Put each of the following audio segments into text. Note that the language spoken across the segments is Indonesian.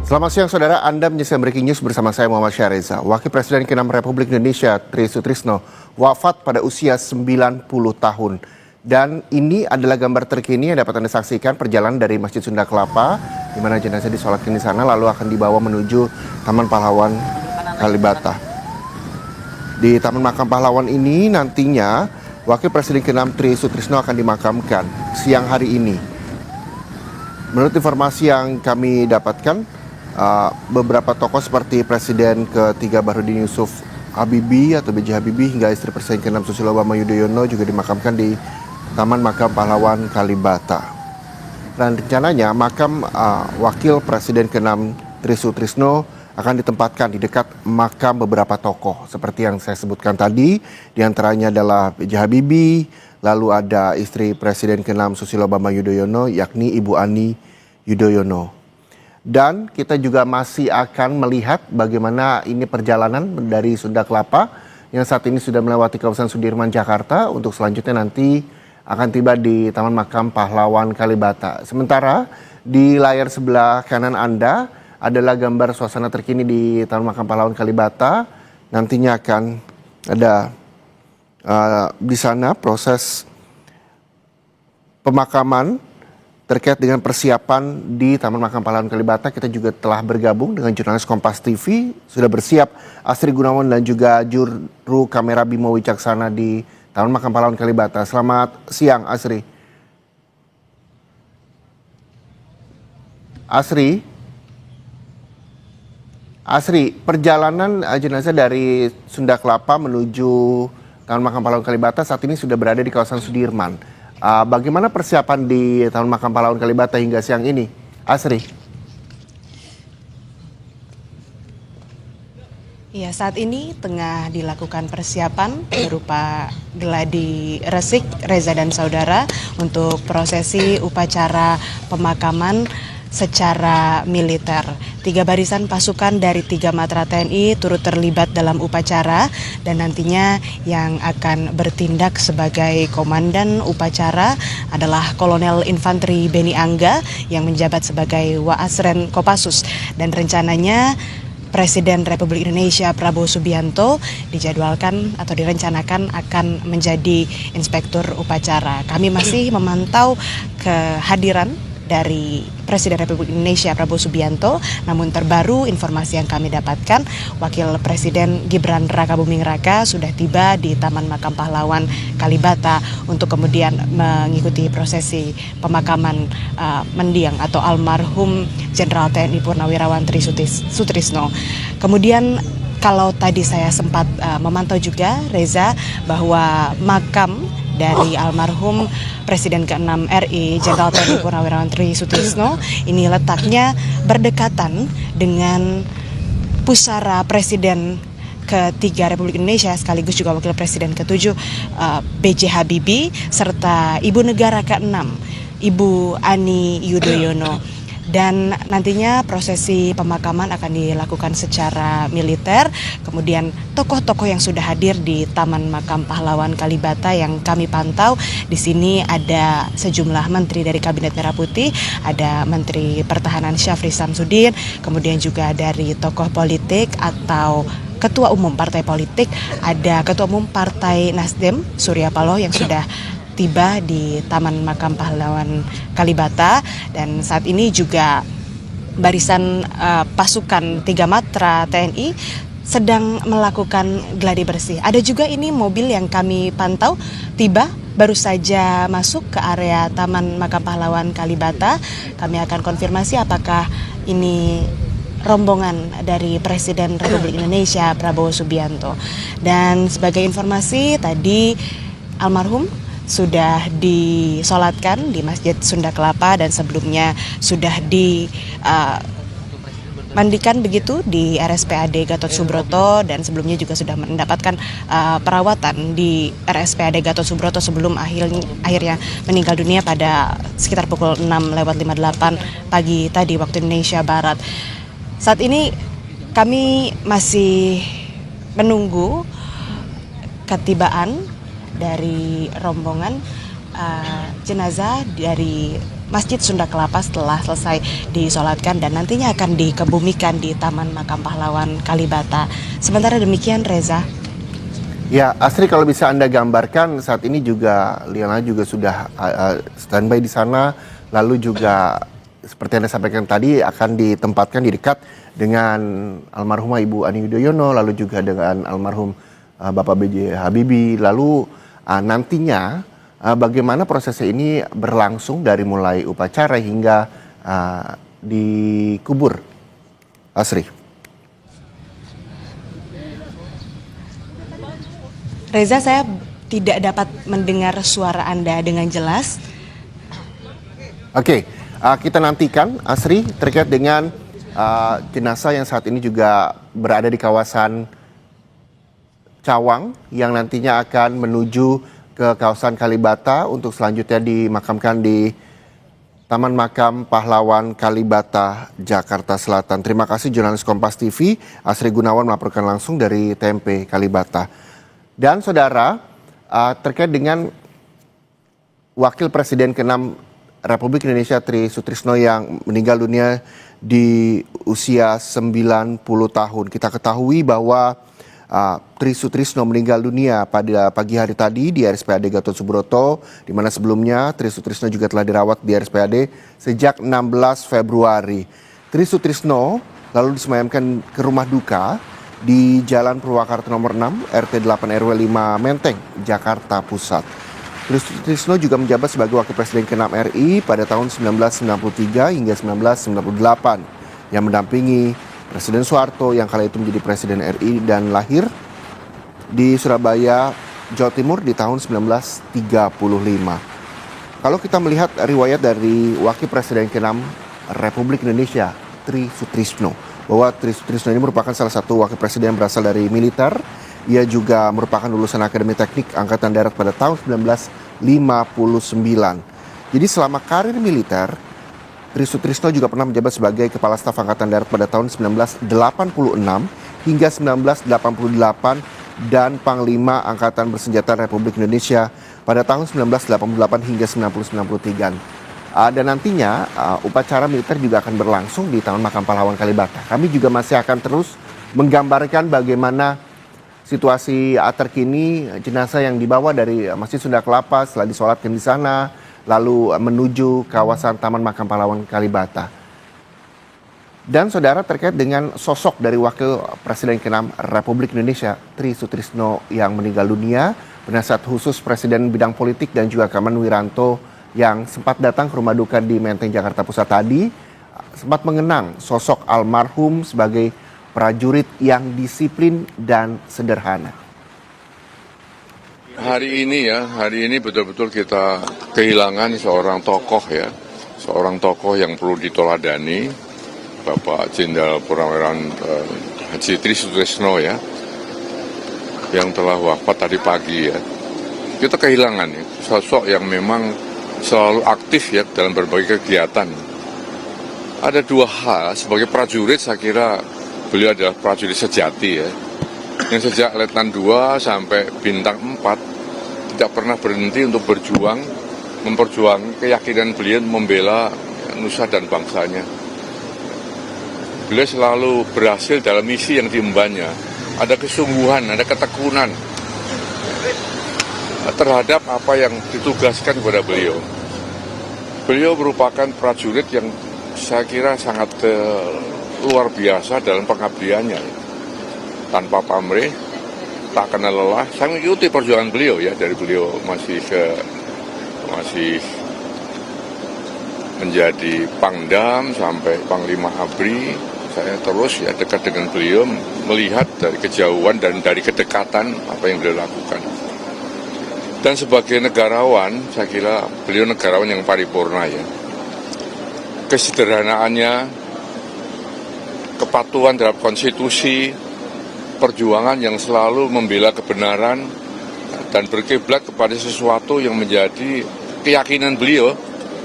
Selamat siang saudara, Anda menyaksikan Breaking News bersama saya Muhammad Syareza. Wakil Presiden ke-6 Republik Indonesia, Tri Sutrisno, wafat pada usia 90 tahun. Dan ini adalah gambar terkini yang dapat Anda saksikan perjalanan dari Masjid Sunda Kelapa, di mana jenazah disolatkan di sana, lalu akan dibawa menuju Taman Pahlawan Kalibata. Di Taman Makam Pahlawan ini nantinya Wakil Presiden ke-6 Tri Sutrisno akan dimakamkan siang hari ini. Menurut informasi yang kami dapatkan, beberapa tokoh seperti Presiden ke-3 Bahrudin Yusuf Habibie atau B.J. Habibie hingga istri Presiden ke-6 Susilo Bambang Yudhoyono juga dimakamkan di Taman Makam Pahlawan Kalibata. Dan rencananya makam Wakil Presiden ke-6 Tri Sutrisno akan ditempatkan di dekat makam beberapa tokoh seperti yang saya sebutkan tadi, diantaranya adalah B.J. Habibie, lalu ada istri Presiden ke-6 Susilo Bambang Yudhoyono yakni Ibu Ani Yudhoyono. Dan kita juga masih akan melihat bagaimana ini perjalanan dari Sunda Kelapa yang saat ini sudah melewati kawasan Sudirman, Jakarta, untuk selanjutnya nanti akan tiba di Taman Makam Pahlawan Kalibata. Sementara di layar sebelah kanan Anda adalah gambar suasana terkini di Taman Makam Pahlawan Kalibata. Nantinya akan ada di sana proses pemakaman terkait dengan persiapan di Taman Makam Pahlawan Kalibata. Kita juga telah bergabung dengan jurnalis Kompas TV. Sudah bersiap Asri Gunawan dan juga juru kamera Bimo Wicaksana di Taman Makam Pahlawan Kalibata. Selamat siang Asri. Asri, perjalanan jenazah dari Sunda Kelapa menuju Taman Makam Pahlawan Kalibata saat ini sudah berada di kawasan Sudirman. Bagaimana persiapan di Taman Makam Pahlawan Kalibata hingga siang ini, Asri? Ya, saat ini tengah dilakukan persiapan berupa geladi resik Reza dan saudara untuk prosesi upacara pemakaman secara militer. 3 barisan pasukan dari 3 matra TNI turut terlibat dalam upacara dan nantinya yang akan bertindak sebagai komandan upacara adalah Kolonel Infanteri Beni Angga yang menjabat sebagai Waasren Kopassus, dan rencananya Presiden Republik Indonesia Prabowo Subianto dijadwalkan atau direncanakan akan menjadi inspektur upacara. Kami masih memantau kehadiran dari Presiden Republik Indonesia Prabowo Subianto, namun terbaru informasi yang kami dapatkan, Wakil Presiden Gibran Rakabuming Raka sudah tiba di Taman Makam Pahlawan Kalibata untuk kemudian mengikuti prosesi pemakaman mendiang atau almarhum Jenderal TNI Purnawirawan Tri Sutrisno. Kemudian kalau tadi saya sempat memantau juga, Reza, bahwa makam dari almarhum Presiden ke-6 RI Jenderal TNI Purnawirawan Tri Sutrisno ini letaknya berdekatan dengan pusara Presiden ke-3 Republik Indonesia sekaligus juga Wakil Presiden ke-7 B.J. Habibie serta Ibu Negara ke-6 Ibu Ani Yudhoyono. Dan nantinya prosesi pemakaman akan dilakukan secara militer. Kemudian tokoh-tokoh yang sudah hadir di Taman Makam Pahlawan Kalibata yang kami pantau, di sini ada sejumlah menteri dari Kabinet Merah Putih, ada Menteri Pertahanan Syafri Samsudin, kemudian juga dari tokoh politik atau Ketua Umum Partai Politik, ada Ketua Umum Partai Nasdem Surya Paloh yang sudah tiba di Taman Makam Pahlawan Kalibata, dan saat ini juga barisan pasukan 3 matra TNI sedang melakukan gladi bersih. Ada juga ini mobil yang kami pantau tiba baru saja masuk ke area Taman Makam Pahlawan Kalibata. Kami akan konfirmasi apakah ini rombongan dari Presiden Republik Indonesia Prabowo Subianto. Dan sebagai informasi, tadi almarhum sudah disolatkan di Masjid Sunda Kelapa dan sebelumnya sudah dimandikan begitu di RSPAD Gatot Subroto, dan sebelumnya juga sudah mendapatkan perawatan di RSPAD Gatot Subroto sebelum akhirnya meninggal dunia pada sekitar pukul 6:58 pagi tadi waktu Indonesia Barat. Saat ini kami masih menunggu ketibaan dari rombongan jenazah dari Masjid Sunda Kelapa setelah selesai disolatkan dan nantinya akan dikebumikan di Taman Makam Pahlawan Kalibata. Sementara demikian, Reza. Ya, Asri, kalau bisa Anda gambarkan saat ini juga Liana juga sudah standby di sana, lalu juga seperti Anda sampaikan tadi akan ditempatkan di dekat dengan almarhumah Ibu Ani Yudhoyono, lalu juga dengan almarhum Bapak B.J. Habibie, lalu nantinya bagaimana prosesnya ini berlangsung dari mulai upacara hingga dikubur, Asri? Reza, saya tidak dapat mendengar suara Anda dengan jelas. Oke, kita nantikan Asri terkait dengan jenazah yang saat ini juga berada di kawasan Cawang yang nantinya akan menuju ke kawasan Kalibata untuk selanjutnya dimakamkan di Taman Makam Pahlawan Kalibata, Jakarta Selatan. Terima kasih jurnalis Kompas TV, Asri Gunawan melaporkan langsung dari TMP Kalibata. Dan saudara, terkait dengan Wakil Presiden ke-6 Republik Indonesia Tri Sutrisno yang meninggal dunia di usia 90 tahun. Kita ketahui bahwa Tri Sutrisno meninggal dunia pada pagi hari tadi di RSPAD Gatot Subroto, di mana sebelumnya Tri Sutrisno juga telah dirawat di RSPAD sejak 16 Februari. Tri Sutrisno lalu disemayamkan ke rumah duka di Jalan Purwakarta nomor 6, RT 8 RW 5 Menteng, Jakarta Pusat. Tri Sutrisno juga menjabat sebagai Wakil Presiden ke-6 RI pada tahun 1993 hingga 1998 yang mendampingi Presiden Soeharto yang kala itu menjadi Presiden RI dan lahir di Surabaya, Jawa Timur di tahun 1935. Kalau kita melihat riwayat dari Wakil Presiden ke-6 Republik Indonesia, Tri Sutrisno, bahwa Tri Sutrisno ini merupakan salah satu wakil presiden yang berasal dari militer. Ia juga merupakan lulusan Akademi Teknik Angkatan Darat pada tahun 1959. Jadi selama karir militer, Tri Sutrisno juga pernah menjabat sebagai Kepala Staf Angkatan Darat pada tahun 1986 hingga 1988 dan Panglima Angkatan Bersenjata Republik Indonesia pada tahun 1988 hingga 1993. Dan nantinya upacara militer juga akan berlangsung di Taman Makam Pahlawan Kalibata. Kami juga masih akan terus menggambarkan bagaimana situasi terkini jenazah yang dibawa dari Masjid Sunda Kelapa setelah disolatkan di sana, lalu menuju kawasan Taman Makam Pahlawan Kalibata. Dan saudara, terkait dengan sosok dari Wakil Presiden ke-6 Republik Indonesia, Tri Sutrisno yang meninggal dunia, penasihat khusus Presiden bidang politik dan juga Kaman Wiranto yang sempat datang ke rumah duka di Menteng, Jakarta Pusat tadi, sempat mengenang sosok almarhum sebagai prajurit yang disiplin dan sederhana. Hari ini betul-betul kita kehilangan seorang tokoh seorang tokoh yang perlu ditoladani, Bapak Jenderal Purnawirawan Haji Tri Sutrisno yang telah wafat tadi pagi Kita kehilangan sosok yang memang selalu aktif dalam berbagai kegiatan. Ada dua hal, sebagai prajurit saya kira beliau adalah prajurit sejati yang sejak Letnan 2 sampai Bintang 4 tidak pernah berhenti untuk berjuang, memperjuangkan keyakinan beliau membela nusa dan bangsanya. Beliau selalu berhasil dalam misi yang diembannya. Ada kesungguhan, ada ketekunan terhadap apa yang ditugaskan kepada beliau. Beliau merupakan prajurit yang saya kira sangat luar biasa dalam pengabdiannya. Tanpa pamrih, tak kenal lelah. Saya mengikuti perjuangan beliau dari beliau masih menjadi Pangdam sampai Panglima ABRI. Saya terus dekat dengan beliau, melihat dari kejauhan dan dari kedekatan apa yang beliau lakukan. Dan sebagai negarawan, saya kira beliau negarawan yang paripurna Kesederhanaannya, kepatuhan terhadap konstitusi, perjuangan yang selalu membela kebenaran, dan berkiblat kepada sesuatu yang menjadi keyakinan beliau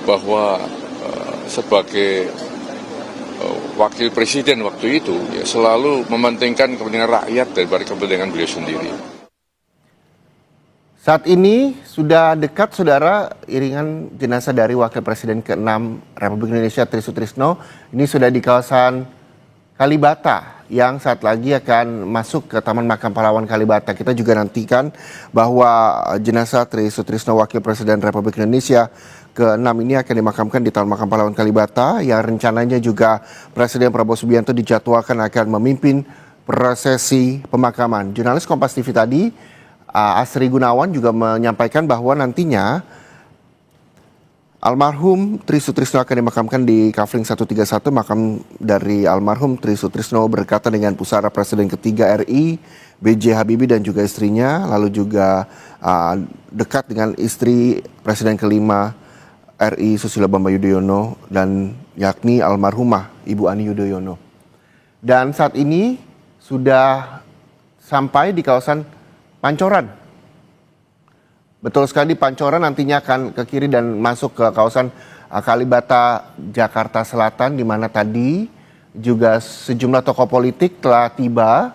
bahwa sebagai wakil presiden waktu itu selalu mementingkan kepentingan rakyat daripada kepentingan beliau sendiri. Saat ini sudah dekat saudara iringan jenazah dari Wakil Presiden ke-6 Republik Indonesia Tri Sutrisno. Ini sudah di kawasan Kalibata yang saat lagi akan masuk ke Taman Makam Pahlawan Kalibata. Kita juga nantikan bahwa jenazah Tri Sutrisno Wakil Presiden Republik Indonesia ke-6 ini akan dimakamkan di Taman Makam Pahlawan Kalibata yang rencananya juga Presiden Prabowo Subianto dijadwalkan akan memimpin prosesi pemakaman. Jurnalis Kompas TV tadi Asri Gunawan juga menyampaikan bahwa nantinya almarhum Tri Sutrisno akan dimakamkan di Kafling 131. Makam dari almarhum Tri Sutrisno berkaitan dengan pusara Presiden ketiga RI, B.J. Habibie dan juga istrinya, lalu juga dekat dengan istri Presiden kelima RI Susilo Bambang Yudhoyono dan yakni almarhumah Ibu Ani Yudhoyono. Dan saat ini sudah sampai di kawasan Pancoran. Betul sekali, Pancoran nantinya akan ke kiri dan masuk ke kawasan Kalibata, Jakarta Selatan, di mana tadi juga sejumlah tokoh politik telah tiba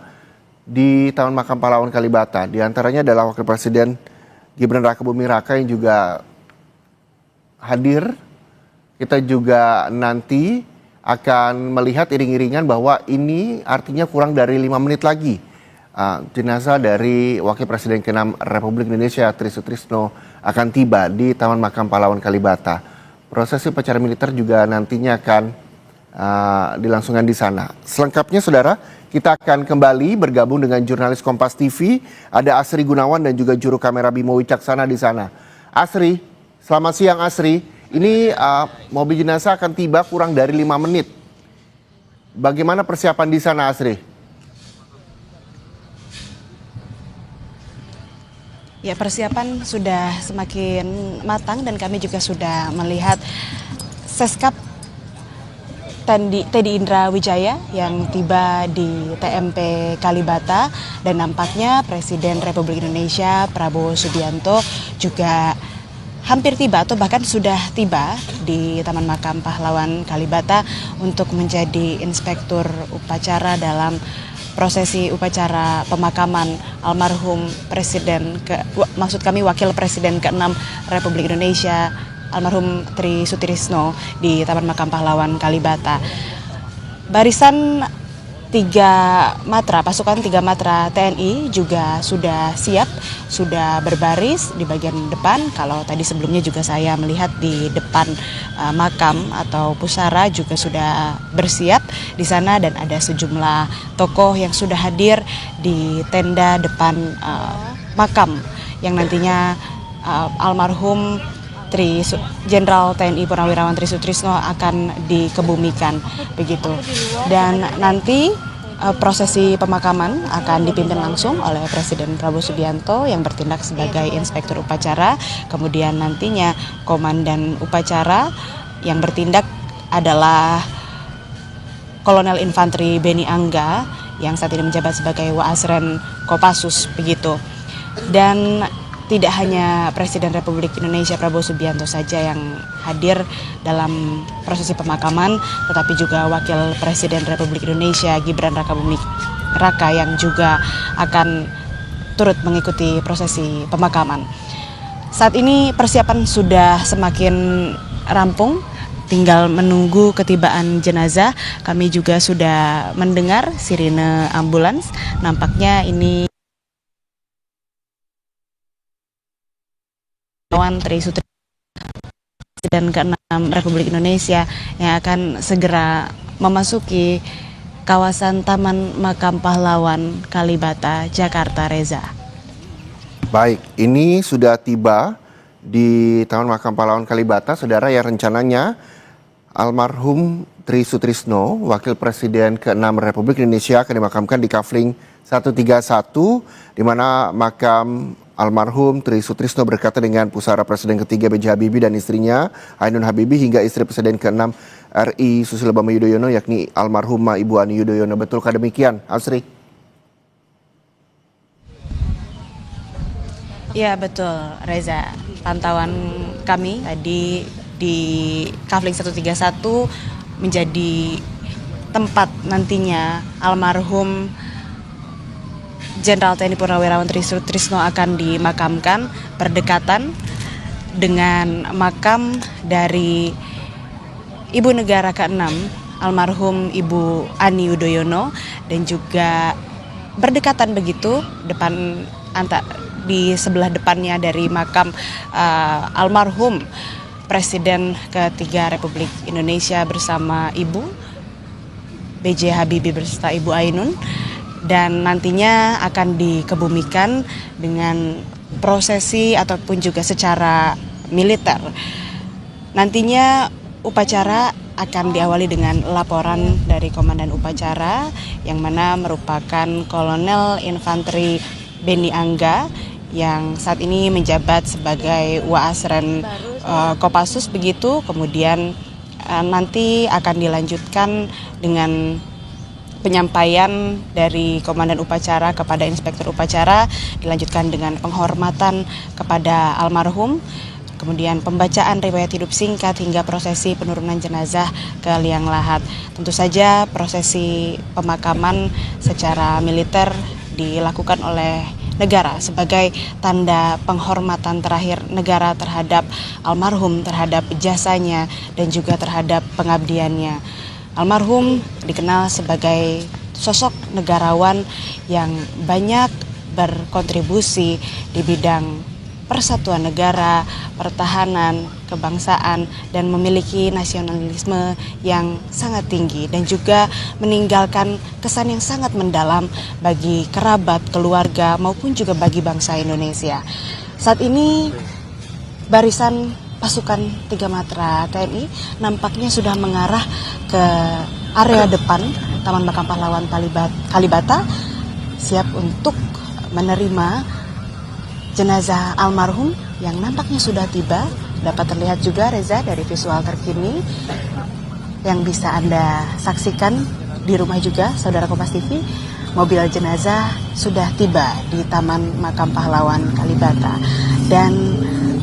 di Taman Makam Pahlawan Kalibata. Di antaranya adalah Wakil Presiden Gibran Rakabuming Raka yang juga hadir. Kita juga nanti akan melihat iring-iringan bahwa ini artinya kurang dari 5 menit lagi jenazah dari Wakil Presiden ke-6 Republik Indonesia Tri Sutrisno akan tiba di Taman Makam Pahlawan Kalibata. Prosesi upacara militer juga nantinya akan dilangsungkan di sana. Selengkapnya saudara, kita akan kembali bergabung dengan jurnalis Kompas TV. Ada Asri Gunawan dan juga juru kamera Bimo Wicaksana di sana. Asri, selamat siang Asri. Ini mobil jenazah akan tiba kurang dari 5 menit. Bagaimana persiapan di sana Asri? Ya, persiapan sudah semakin matang dan kami juga sudah melihat Seskap Teddy Indra Wijaya yang tiba di TMP Kalibata, dan nampaknya Presiden Republik Indonesia Prabowo Subianto juga hampir tiba atau bahkan sudah tiba di Taman Makam Pahlawan Kalibata untuk menjadi inspektur upacara dalam prosesi upacara pemakaman almarhum Wakil Presiden ke-6 Republik Indonesia almarhum Tri Sutrisno di Taman Makam Pahlawan Kalibata. Barisan pasukan 3 Matra TNI juga sudah siap, sudah berbaris di bagian depan. Kalau tadi sebelumnya juga saya melihat di depan makam atau pusara juga sudah bersiap di sana, dan ada sejumlah tokoh yang sudah hadir di tenda depan makam yang nantinya almarhum Jenderal TNI Purnawirawan Tri Sutrisno akan dikebumikan begitu. Dan nanti prosesi pemakaman akan dipimpin langsung oleh Presiden Prabowo Subianto yang bertindak sebagai inspektur upacara. Kemudian nantinya komandan upacara yang bertindak adalah Kolonel Infanteri Beni Angga yang saat ini menjabat sebagai Waasren Kopassus begitu. Dan tidak hanya Presiden Republik Indonesia Prabowo Subianto saja yang hadir dalam prosesi pemakaman, tetapi juga Wakil Presiden Republik Indonesia Gibran Rakabuming Raka yang juga akan turut mengikuti prosesi pemakaman. Saat ini persiapan sudah semakin rampung, tinggal menunggu ketibaan jenazah. Kami juga sudah mendengar sirine ambulans. Nampaknya ini Tri Sutrisno Presiden ke-6 Republik Indonesia yang akan segera memasuki kawasan Taman Makam Pahlawan Kalibata, Jakarta, Reza. Baik, ini sudah tiba di Taman Makam Pahlawan Kalibata, saudara, yang rencananya almarhum Tri Sutrisno, Wakil Presiden ke-6 Republik Indonesia akan dimakamkan di Kafling 131, di mana makam almarhum Tri Sutrisno berkaitan dengan pusara Presiden ketiga B.J. Habibie dan istrinya Ainun Habibie hingga istri Presiden ke-6 RI Susilo Bambang Yudhoyono yakni almarhumah Ibu Ani Yudhoyono. Betulkah demikian, Asri? Ya betul, Reza. Pantauan kami tadi di Kafling 131 menjadi tempat nantinya almarhum Jenderal TNI Purnawirawan Tri Sutrisno akan dimakamkan berdekatan dengan makam dari Ibu Negara ke-6 almarhum Ibu Ani Yudhoyono, dan juga berdekatan begitu di sebelah depannya dari makam almarhum Presiden ketiga Republik Indonesia bersama Ibu B.J. Habibie beserta Ibu Ainun, dan nantinya akan dikebumikan dengan prosesi ataupun juga secara militer. Nantinya upacara akan diawali dengan laporan dari Komandan Upacara yang mana merupakan Kolonel Infanteri Beni Angga yang saat ini menjabat sebagai Waasren Kopassus begitu. Kemudian nanti akan dilanjutkan dengan penyampaian dari Komandan Upacara kepada Inspektur Upacara, dilanjutkan dengan penghormatan kepada almarhum, kemudian pembacaan riwayat hidup singkat hingga prosesi penurunan jenazah ke liang lahat. Tentu saja prosesi pemakaman secara militer dilakukan oleh negara sebagai tanda penghormatan terakhir negara terhadap almarhum, terhadap jasanya dan juga terhadap pengabdiannya. Almarhum dikenal sebagai sosok negarawan yang banyak berkontribusi di bidang persatuan negara, pertahanan, kebangsaan, dan memiliki nasionalisme yang sangat tinggi dan juga meninggalkan kesan yang sangat mendalam bagi kerabat, keluarga, maupun juga bagi bangsa Indonesia. Saat ini barisan pasukan 3 Matra TNI nampaknya sudah mengarah ke area depan Taman Makam Pahlawan Kalibata, siap untuk menerima jenazah almarhum yang nampaknya sudah tiba. Dapat terlihat juga, Reza, dari visual terkini yang bisa Anda saksikan di rumah juga, Saudara Kompas TV, mobil jenazah sudah tiba di Taman Makam Pahlawan Kalibata. Dan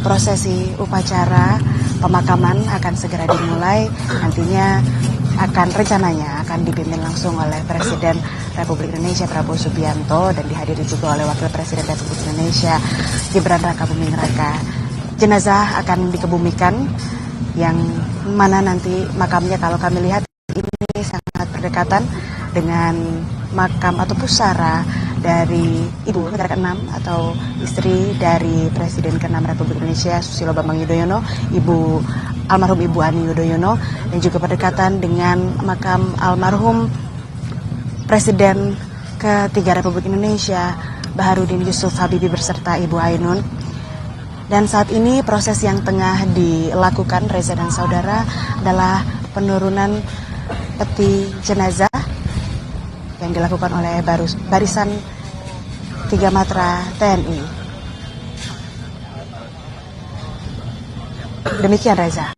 prosesi upacara pemakaman akan segera dimulai. Nantinya rencananya akan dipimpin langsung oleh Presiden Republik Indonesia Prabowo Subianto dan dihadiri juga oleh Wakil Presiden Republik Indonesia Gibran Rakabuming Raka. Jenazah akan dikebumikan yang mana nanti makamnya kalau kami lihat ini sangat berdekatan dengan makam atau pusara dari Ibu Negara ke-6 atau istri dari Presiden ke-6 Republik Indonesia Susilo Bambang Yudhoyono, almarhum Ibu Ani Yudhoyono, dan juga berdekatan dengan makam almarhum Presiden ketiga Republik Indonesia Baharudin Yusuf Habibie beserta Ibu Ainun. Dan saat ini proses yang tengah dilakukan, Reza dan Saudara, adalah penurunan peti jenazah yang dilakukan oleh barisan 3 Matra TNI. Demikian, Reza.